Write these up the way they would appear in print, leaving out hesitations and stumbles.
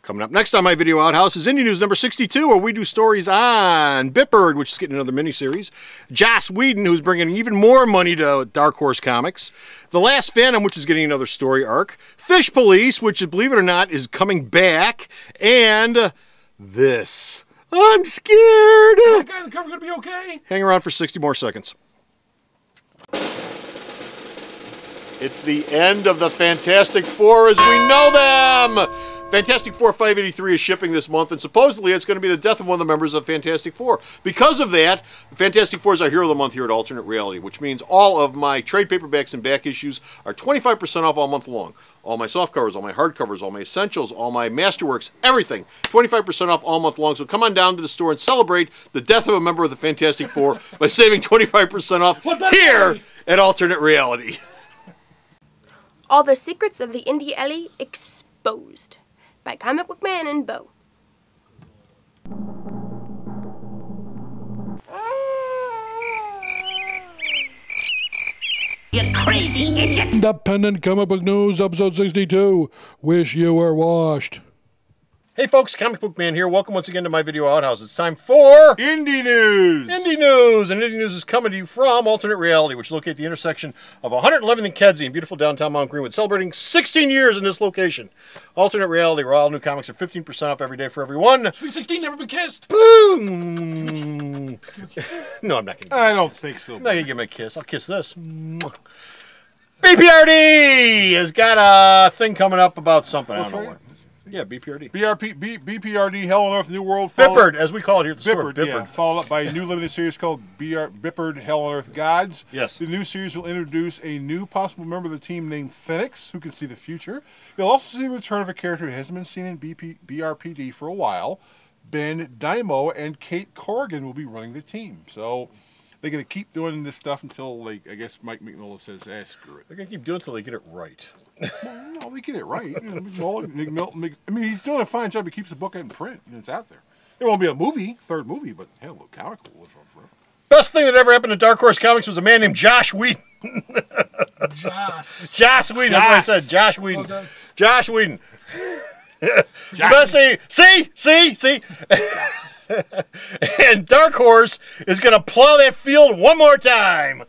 Coming up next on My Video Outhouse is Indie News number 62, where we do stories on Bitbird, which is getting another miniseries, Joss Whedon, who's bringing even more money to Dark Horse Comics, The Last Phantom, which is getting another story arc, Fish Police, which, believe it or not, is coming back, and this. I'm scared! Is that guy on the cover going to be okay? Hang around for 60 more seconds. It's the end of the Fantastic Four as we know them! Fantastic Four 583 is shipping this month, and supposedly it's going to be the death of one of the members of Fantastic Four. Because of that, Fantastic Four is our Hero of the Month here at Alternate Reality, which means all of my trade paperbacks and back issues are 25% off all month long. All my softcovers, all my hardcovers, all my essentials, all my masterworks, everything. 25% off all month long. So come on down to the store and celebrate the death of a member of the Fantastic Four by saving 25% off here at Alternate Reality. All the secrets of the Indy Alley exposed by Comic Book Man and Bo. You crazy idiot! Independent Comic Book News, episode 62. Wish you were washed. Hey folks, Comic Book Man here. Welcome once again to My Video Outhouse. It's time for Indie News! Indie News! And Indie News is coming to you from Alternate Reality, which is located at the intersection of 111th and Kedzie in beautiful downtown Mount Greenwood, celebrating 16 years in this location. Alternate Reality, where all new comics are 15% off every day for everyone. Sweet 16, never been kissed. Boom! No, I'm not going to. I don't think so. I'm not going to give him a kiss. I'll kiss this. BPRD has got a thing coming up about something. I don't know what. Yeah, BPRD. BPRD, Hell on Earth, New World. Bitbird, as we call it here at the store. Bitbird, yeah. Followed up by a new limited series called Bitbird, Hell on Earth Gods. Yes. The new series will introduce a new possible member of the team named Phoenix, who can see the future. You'll also see the return of a character who hasn't been seen in BRPD for a while. Ben Dymo and Kate Corrigan will be running the team. So they're going to keep doing this stuff until, like, I guess Mike McNulty says, screw it. They're going to keep doing it until they get it right. Well, no, they get it right. I mean, he's doing a fine job. He keeps the book in print, and it's out there. It won't be a movie, third movie, but hell, a comic will live on forever. Best thing that ever happened to Dark Horse Comics was a man named Joss Whedon. Joss Whedon, that's what I said. Joss Whedon. Well Joss Whedon. Best thing, see? And Dark Horse is going to plow that field one more time.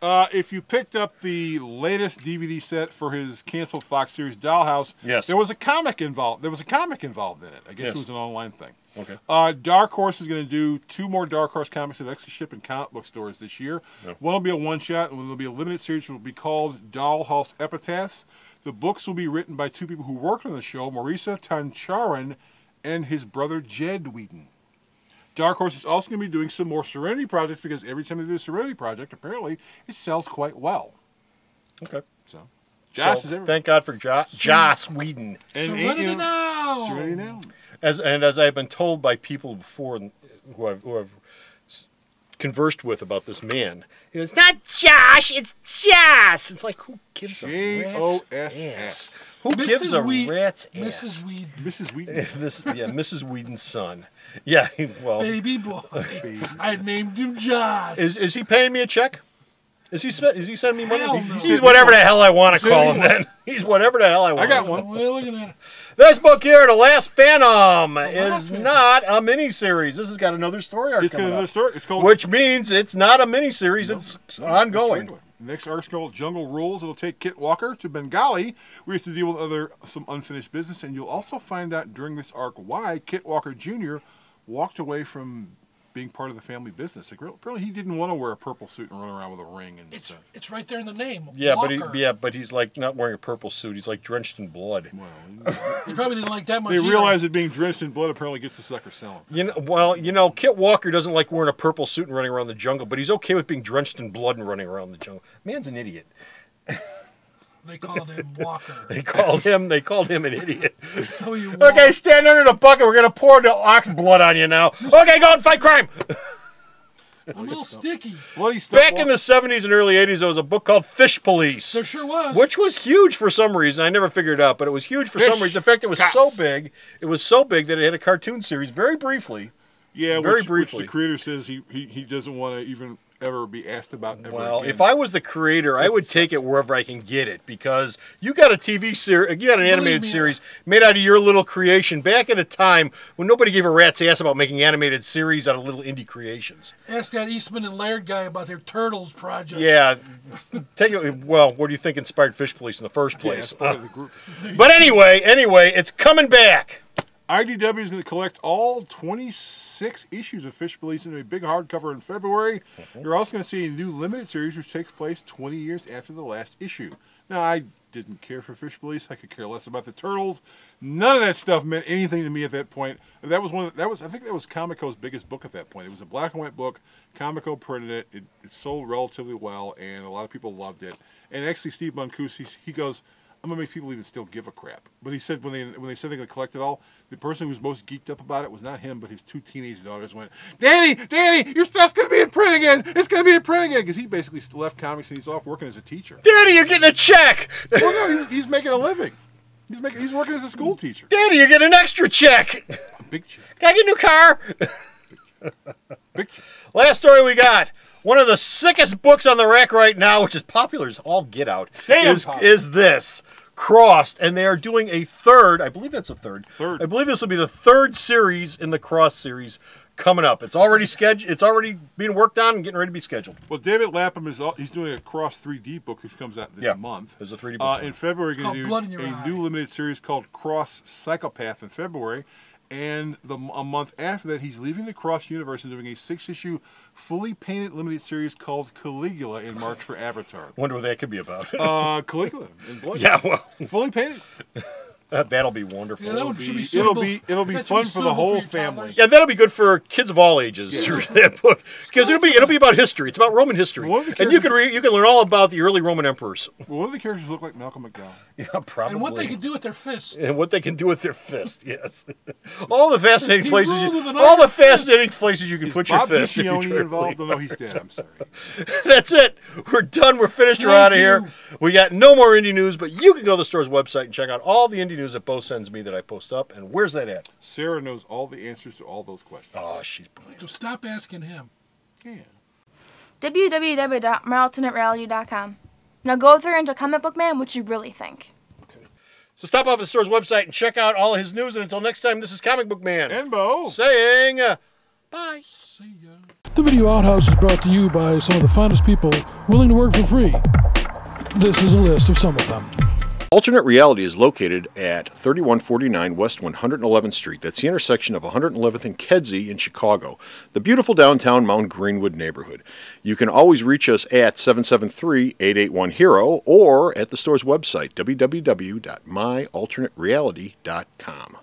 If you picked up the latest DVD set for his canceled Fox series Dollhouse, yes, there was a comic involved. There was a comic involved in it. I guess yes. It was an online thing. Okay. Dark Horse is going to do 2 more Dark Horse comics that actually ship in comic book stores this year. Yep. One will be a one-shot, and one will be a limited series, which will be called Dollhouse Epitaphs. The books will be written by 2 people who worked on the show, Marisa Tancharan and his brother Jed Whedon. Dark Horse is also going to be doing some more Serenity projects, because every time they do a Serenity project, apparently it sells quite well. Okay. So, thank God for Joss Whedon. And Serenity now! Serenity now. As I've been told by people before who I've conversed with about this man, it's not Josh, it's Joss. It's like, who gives a rat's ass? Who gives a rat's ass? Mrs. Whedon. Mrs. Whedon. Mrs. Whedon's son. Yeah, well, Baby boy. I named him Joss. Is he paying me a check? Is he sending me money? Hell no. He's whatever the hell I want to call him then. He's whatever the hell I want. I got one. What are you looking at? This book here, The Last Phantom, is not a miniseries. This has got another story arc coming up. It's called, which means it's not a miniseries. It's ongoing. The next arc's called Jungle Rules. It'll take Kit Walker to Bengali, where he has to deal with some unfinished business, and you'll also find out during this arc why Kit Walker Jr. walked away from being part of the family business. Like, apparently, he didn't want to wear a purple suit and run around with a ring and stuff. It's right there in the name. Yeah, Walker. but he's like not wearing a purple suit. He's like drenched in blood. Well, He probably didn't like that much. they either. realize that being drenched in blood apparently gets the sucker selling. Kit Walker doesn't like wearing a purple suit and running around the jungle, but he's okay with being drenched in blood and running around the jungle. Man's an idiot. They called him Walker. They called him an idiot. So you Okay, stand under the bucket. We're gonna pour the ox blood on you now. Okay, go and fight crime. I'm a little sticky. Back in the 70s and early 80s, there was a book called Fish Police. There sure was. Which was huge for some reason. I never figured it out, but it was huge for some reason. In fact, it was so big that it had a cartoon series very briefly. Yeah, very briefly. Which the creator says he doesn't want to even ever be asked about ever Well, again. if I was the creator, I would take it wherever I can get it, because you got a TV series, you got an animated me, series made out of your little creation back at a time when nobody gave a rat's ass about making animated series out of little indie creations. Ask that Eastman and Laird guy about their Turtles project. Yeah, take it. Well, what do you think inspired Fish Police in the first Yeah, place? it's part of the group. But anyway, it's coming back. IDW is going to collect all 26 issues of Fish Police into a big hardcover in February. You're also going to see a new limited series which takes place 20 years after the last issue. Now, I didn't care for Fish Police. I could care less about the Turtles. None of that stuff meant anything to me at that point. And I think that was Comico's biggest book at that point. It was a black and white book. Comico printed it. It sold relatively well, and a lot of people loved it. And actually, Steve Mancusi, he goes, I'm gonna make people even still give a crap. But he said when they said they're gonna collect it all, the person who was most geeked up about it was not him, but his 2 teenage daughters went, Daddy, your stuff's gonna be in print again. It's gonna be in print again, because he basically left comics and he's off working as a teacher. Daddy, you're getting a check. Well, no, he's making a living. He's working as a school teacher. Daddy, you're getting an extra check. A big check. Can I get a new car? Big check. Last story we got. One of the sickest books on the rack right now, which is popular as all get out, is this. Crossed, and they are doing a third, I believe that's a third. I believe this will be the third series in the Cross series coming up. It's already scheduled. It's already being worked on and getting ready to be scheduled. Well, David Lapham he's doing a Cross 3D book which comes out this month. There's a 3D book. In February, It's going to called do Blood in Your a Eye. new limited series called Cross Psychopath in February. And a month after that, he's leaving the Cross universe and doing a 6-issue, fully painted limited series called Caligula in March for Avatar. Wonder what that could be about. Caligula in blood. Yeah, well, Fully painted. that'll be wonderful. Yeah, that would should be It'll suitable. be that should fun for the suitable whole your family. toddlers. Yeah, that'll be good for kids of all ages. Yeah. That book, because it'll be about history. It's about Roman history, One of the and you can learn all about the early Roman emperors. Well, one of the characters look like Malcolm McDowell. Yeah, probably. And what they can do with their fists. And what they can do with their fist. Yes, all the fascinating He places. ruled with an All the iron fist. fascinating places you can Is put your Bob fist. If you Piccioni try to involved? believe. No, he's dead. I'm sorry. That's it. We're done. We're finished. We're Thank out of here. you. We got no more indie news, but you can go to the store's website and check out all the indie news that Bo sends me that I post up. And where's that at? Sarah knows all the answers to all those questions. Oh, she's brilliant. So stop asking him. Yeah. www.myalternatereality.com. Now go through into Comic Book Man what you really think. So stop off at the store's website and check out all his news. And until next time, this is Comic Book Man. And Bo. Saying bye. See ya. The Video Outhouse is brought to you by some of the finest people willing to work for free. This is a list of some of them. Alternate Reality is located at 3149 West 111th Street. That's the intersection of 111th and Kedzie in Chicago, the beautiful downtown Mount Greenwood neighborhood. You can always reach us at 773-881-HERO or at the store's website, www.myalternatereality.com.